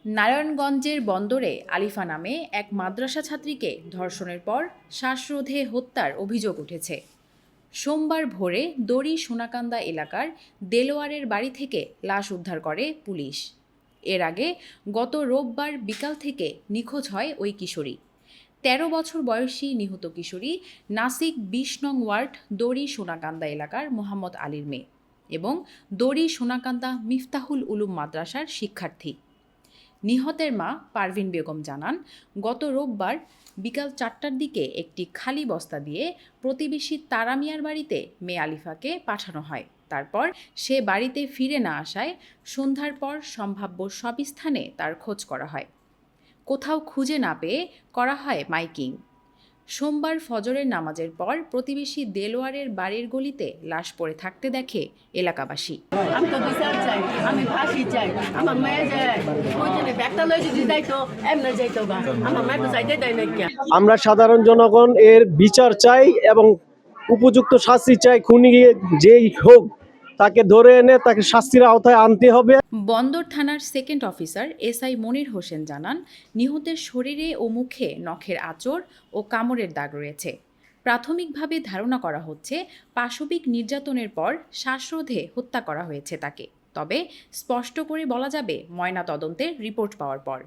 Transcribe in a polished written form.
নারায়ণগঞ্জের বন্দরে আলিফা নামে এক মাদ্রাসা ছাত্রীকে ধর্ষণের পর শ্বাসরোধে হত্যার অভিযোগ উঠেছে। সোমবার ভোরে দড়ি সোনাকান্দা এলাকার দেলোয়ারের বাড়ি থেকে লাশ উদ্ধার করে পুলিশ। এর আগে গত রোববার বিকাল থেকে নিখোঁজ হয় ওই কিশোরী। ১৩ বছর বয়সী নিহত কিশোরী নাসিক ২০ নং ওয়ার্ড দড়ি সোনাকান্দা এলাকার মোহাম্মদ আলীর মেয়ে এবং দড়ি সোনাকান্দা মিফতাহুল উলুম মাদ্রাসার শিক্ষার্থী। নিহতের মা পারভিন বেগম জানান, গত রোববার বিকাল ৪টার দিকে একটি খালি বস্তা দিয়ে প্রতিবেশী তারা মিয়ার বাড়িতে মেয়ে আলিফাকে পাঠানো হয়। তারপর সে বাড়িতে ফিরে না আসায় সন্ধ্যার পর সম্ভাব্য সব স্থানে তার খোঁজ করা হয়। কোথাও খুঁজে না পেয়ে করা হয় মাইকিং। সোমবার ফজরের নামাজের পর প্রতিবেশী দেলোয়ারের বাড়ির গলিতে লাশ পড়ে থাকতে দেখে এলাকাবাসী। আমি তো বিচার চাই, আমি ফাঁসি চাই। আমার মেয়ে যায় ওই জন্য ব্যাগটা লয়ে যদি যাইতো এমনি যাইতো বা আমার মেয়ে তো যাইতে দেয় না। আমরা সাধারণ জনগণ এর বিচার চাই এবং উপযুক্ত শাস্তি চাই। খুনি যেই হোক তাকে ধরে এনে তাকে শাস্তির আওতায় আনতে হবে। বন্দর থানার second officer SI Monir Hossain জানান, নিহতের শরীরে ও মুখে নখের আঁচড় ও কামড়ের দাগ রয়েছে। প্রাথমিকভাবে ধারণা করা হচ্ছে পাশবিক নির্যাতনের পর শ্বাসরোধে হত্যা করা হয়েছে তাকে। তবে স্পষ্ট করে বলা যাবে ময়নাতদন্তের রিপোর্ট পাওয়ার পর।